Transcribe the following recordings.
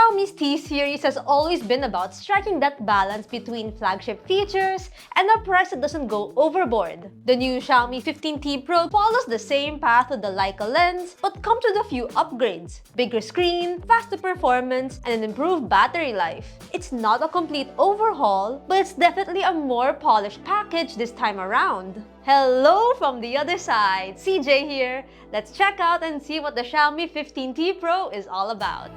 Xiaomi's T series has always been about striking that balance between flagship features and a price that doesn't go overboard. The new Xiaomi 15T Pro follows the same path with the Leica lens, but comes with a few upgrades: bigger screen, faster performance, and an improved battery life. It's not a complete overhaul, but it's definitely a more polished package this time around. Hello from the other side, CJ here. Let's check out and see what the Xiaomi 15T Pro is all about.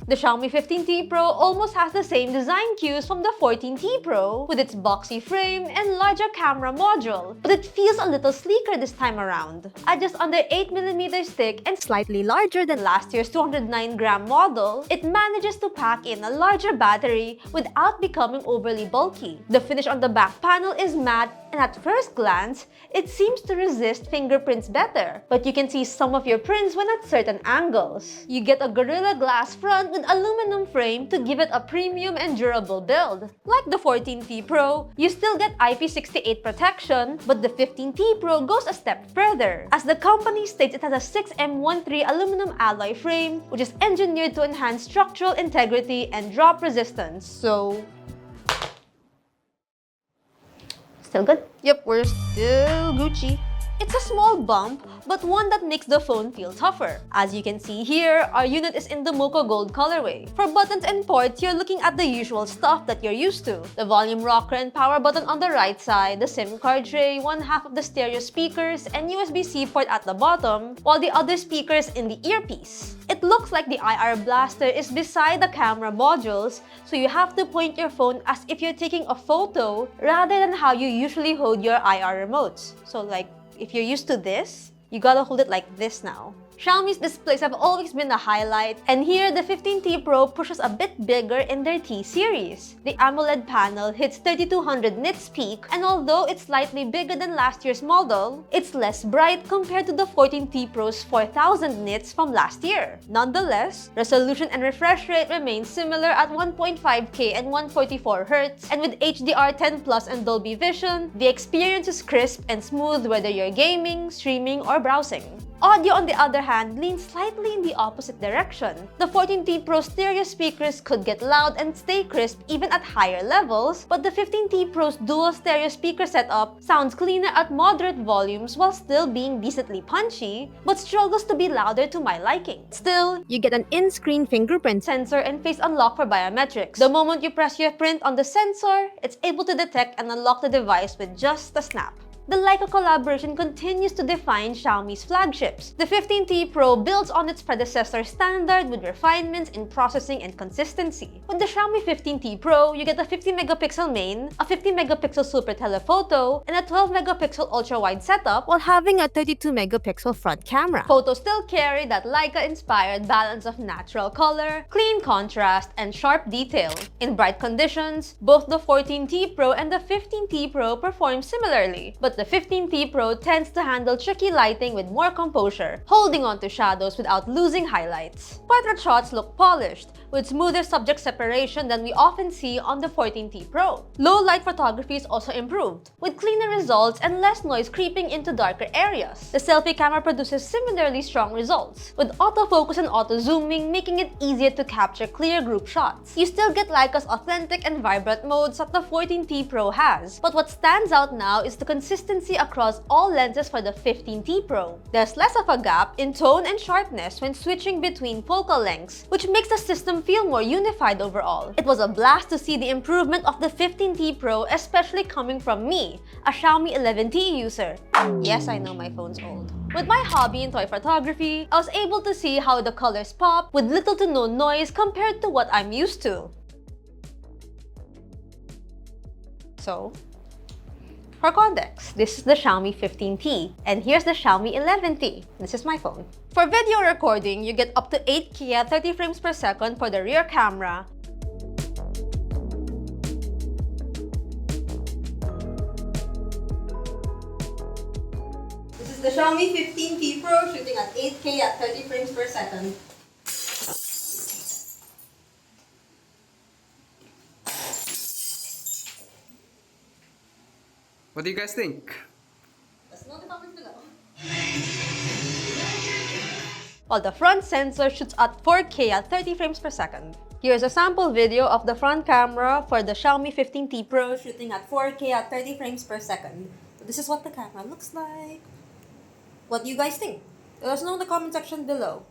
The Xiaomi 15T Pro almost has the same design cues from the 14T Pro, with its boxy frame and larger camera module, but it feels a little sleeker this time around. At just under 8mm thick and slightly larger than last year's 209-gram model, it manages to pack in a larger battery without becoming overly bulky. The finish on the back panel is matte, and at first glance, it seems to resist fingerprints better, but you can see some of your prints when at certain angles. You get a Gorilla Glass front with aluminum frame to give it a premium and durable build. Like the 14T Pro, you still get IP68 protection, but the 15T Pro goes a step further, as the company states it has a 6M13 aluminum alloy frame, which is engineered to enhance structural integrity and drop resistance. So, still good? Yep, we're still Gucci. It's a small bump, but one that makes the phone feel tougher. As you can see here, our unit is in the Mocha Gold colorway. For buttons and ports, you're looking at the usual stuff that you're used to. The volume rocker and power button on the right side, the SIM card tray, one half of the stereo speakers, and USB-C port at the bottom, while the other speakers in the earpiece. It looks like the IR blaster is beside the camera modules, so you have to point your phone as if you're taking a photo rather than how you usually hold your IR remotes. So like, if you're used to this, you gotta hold it like this now. Xiaomi's displays have always been a highlight, and here the 15T Pro pushes a bit bigger in their T series. The AMOLED panel hits 3200 nits peak, and although it's slightly bigger than last year's model, it's less bright compared to the 14T Pro's 4000 nits from last year. Nonetheless, resolution and refresh rate remain similar at 1.5K and 144Hz, and with HDR10 Plus and Dolby Vision, the experience is crisp and smooth whether you're gaming, streaming, or browsing. Audio, on the other hand, leans slightly in the opposite direction. The 14T Pro stereo speakers could get loud and stay crisp even at higher levels, but the 15T Pro's dual stereo speaker setup sounds cleaner at moderate volumes while still being decently punchy, but struggles to be louder to my liking. Still, you get an in-screen fingerprint sensor and face unlock for biometrics. The moment you press your print on the sensor, it's able to detect and unlock the device with just a snap. The Leica collaboration continues to define Xiaomi's flagships. The 15T Pro builds on its predecessor standard with refinements in processing and consistency. With the Xiaomi 15T Pro, you get a 50-megapixel main, a 50-megapixel super telephoto, and a 12-megapixel ultra-wide setup while having a 32-megapixel front camera. Photos still carry that Leica-inspired balance of natural color, clean contrast, and sharp detail. In bright conditions, both the 14T Pro and the 15T Pro perform similarly, but the 15T Pro tends to handle tricky lighting with more composure, holding on to shadows without losing highlights. Portrait shots look polished, with smoother subject separation than we often see on the 14T Pro. Low light photography is also improved, with cleaner results and less noise creeping into darker areas. The selfie camera produces similarly strong results, with autofocus and auto-zooming making it easier to capture clear group shots. You still get Leica's authentic and vibrant modes that the 14T Pro has, but what stands out now is the consistency across all lenses for the 15T Pro. There's less of a gap in tone and sharpness when switching between focal lengths, which makes the system feel more unified overall. It was a blast to see the improvement of the 15T Pro, especially coming from me, a Xiaomi 11T user. Yes, I know my phone's old. With my hobby in toy photography, I was able to see how the colors pop with little to no noise compared to what I'm used to. So, for context, this is the Xiaomi 15T, and here's the Xiaomi 11T. This is my phone. For video recording, you get up to 8K at 30 frames per second for the rear camera. This is the Xiaomi 15T Pro shooting at 8K at 30 frames per second. What do you guys think? Let us know in the comments below. while the front sensor shoots at 4K at 30 frames per second. Here's a sample video of the front camera for the Xiaomi 15T Pro shooting at 4K at 30 frames per second. So this is what the camera looks like. What do you guys think? Let us know in the comment section below.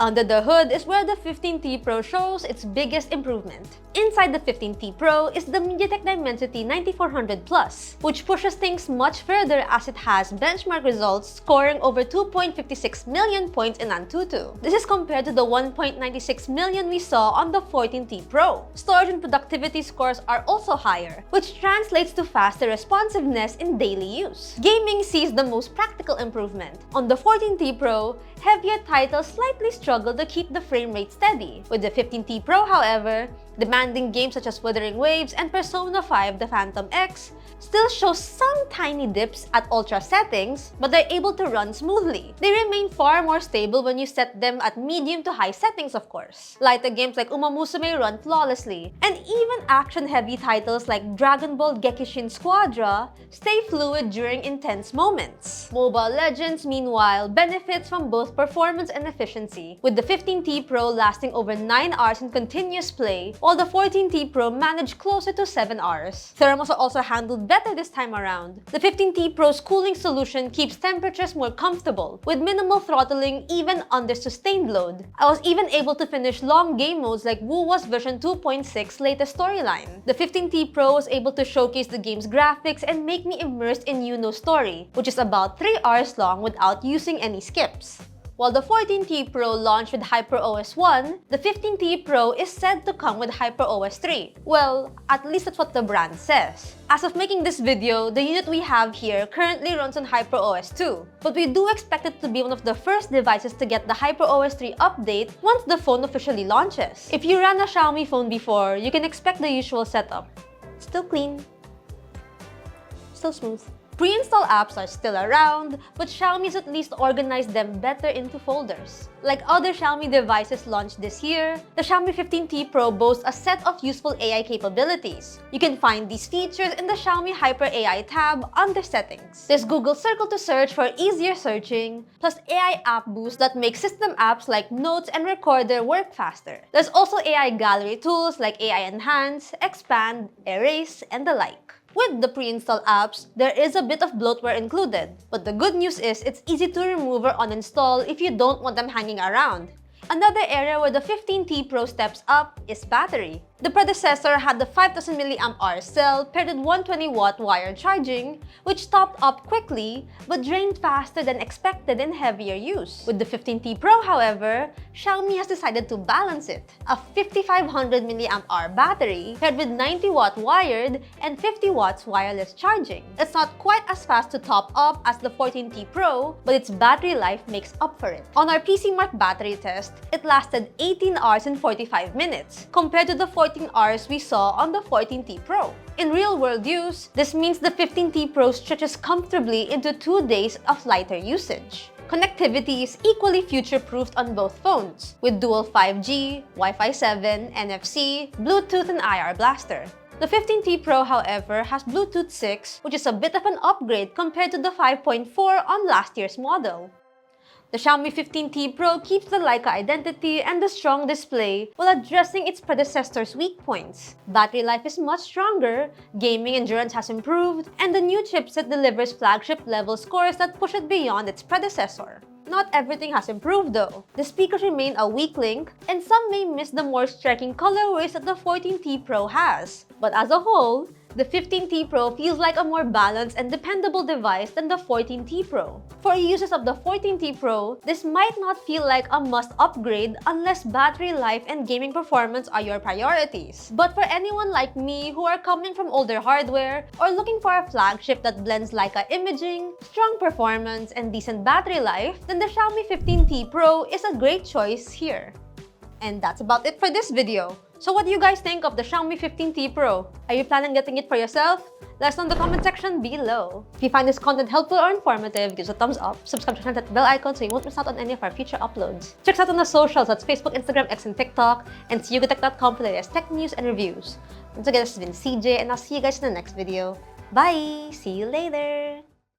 Under the hood is where the 15T Pro shows its biggest improvement. Inside the 15T Pro is the MediaTek Dimensity 9400 Plus, which pushes things much further as it has benchmark results scoring over 2.56 million points in Antutu. This is compared to the 1.96 million we saw on the 14T Pro. Storage and productivity scores are also higher, which translates to faster responsiveness in daily use. Gaming sees the most practical improvement. On the 14T Pro, heavier titles slightly struggle to keep the frame rate steady. With the 15T Pro, however, demanding games such as Wuthering Waves and Persona 5 The Phantom X still show some tiny dips at ultra settings, but they're able to run smoothly. They remain far more stable when you set them at medium to high settings, of course. Lighter games like Uma Musume run flawlessly, and even action-heavy titles like Dragon Ball Gekishin Squadra stay fluid during intense moments. Mobile Legends, meanwhile, benefits from both performance and efficiency, with the 15T Pro lasting over 9 hours in continuous play, while the 14T Pro managed closer to 7 hours. Thermals are also handled better this time around. The 15T Pro's cooling solution keeps temperatures more comfortable, with minimal throttling even under sustained load. I was even able to finish long game modes like Wuwa's version 2.6 latest storyline. The 15T Pro was able to showcase the game's graphics and make me immersed in Yuno's story, which is about 3 hours long without using any skips. While the 14T Pro launched with HyperOS 1, the 15T Pro is said to come with HyperOS 3. Well, at least that's what the brand says. As of making this video, the unit we have here currently runs on HyperOS 2, but we do expect it to be one of the first devices to get the HyperOS 3 update once the phone officially launches. If you ran a Xiaomi phone before, you can expect the usual setup. Still clean, still smooth. Pre-install apps are still around, but Xiaomi's at least organized them better into folders. Like other Xiaomi devices launched this year, the Xiaomi 15T Pro boasts a set of useful AI capabilities. You can find these features in the Xiaomi Hyper AI tab under Settings. There's Google Circle to search for easier searching, plus AI App Boost that makes system apps like Notes and Recorder work faster. There's also AI gallery tools like AI Enhance, Expand, Erase, and the like. With the pre-install apps, there is a bit of bloatware included, but the good news is it's easy to remove or uninstall if you don't want them hanging around. Another area where the 15T Pro steps up is battery. The predecessor had the 5000 mAh cell paired with 120-watt wired charging, which topped up quickly but drained faster than expected in heavier use. With the 15T Pro, however, Xiaomi has decided to balance it. A 5500 mAh battery paired with 90-watt wired and 50 watts wireless charging. It's not quite as fast to top up as the 14T Pro, but its battery life makes up for it. On our PC Mark battery test, it lasted 18 hours and 45 minutes, compared to the 14 hours we saw on the 14T Pro. In real-world use, this means the 15T Pro stretches comfortably into 2 days of lighter usage. Connectivity is equally future-proofed on both phones, with dual 5G, Wi-Fi 7, NFC, Bluetooth, and IR blaster. The 15T Pro, however, has Bluetooth 6, which is a bit of an upgrade compared to the 5.4 on last year's model. The Xiaomi 15T Pro keeps the Leica identity and the strong display while addressing its predecessor's weak points. Battery life is much stronger, gaming endurance has improved, and the new chipset delivers flagship-level scores that push it beyond its predecessor. Not everything has improved though. The speakers remain a weak link, and some may miss the more striking colorways that the 14T Pro has. But as a whole, the 15T Pro feels like a more balanced and dependable device than the 14T Pro. For users of the 14T Pro, this might not feel like a must upgrade unless battery life and gaming performance are your priorities. But for anyone like me who are coming from older hardware or looking for a flagship that blends Leica imaging, strong performance, and decent battery life, then the Xiaomi 15T Pro is a great choice here. And that's about it for this video. So what do you guys think of the Xiaomi 15T Pro? Are you planning on getting it for yourself? Let us know in the comment section below. If you find this content helpful or informative, give us a thumbs up, subscribe to the channel, hit the bell icon so you won't miss out on any of our future uploads. Check us out on the socials, that's Facebook, Instagram, X, and TikTok, and seeyougatech.com for the latest tech news and reviews. Once again, this has been CJ, and I'll see you guys in the next video. Bye! See you later!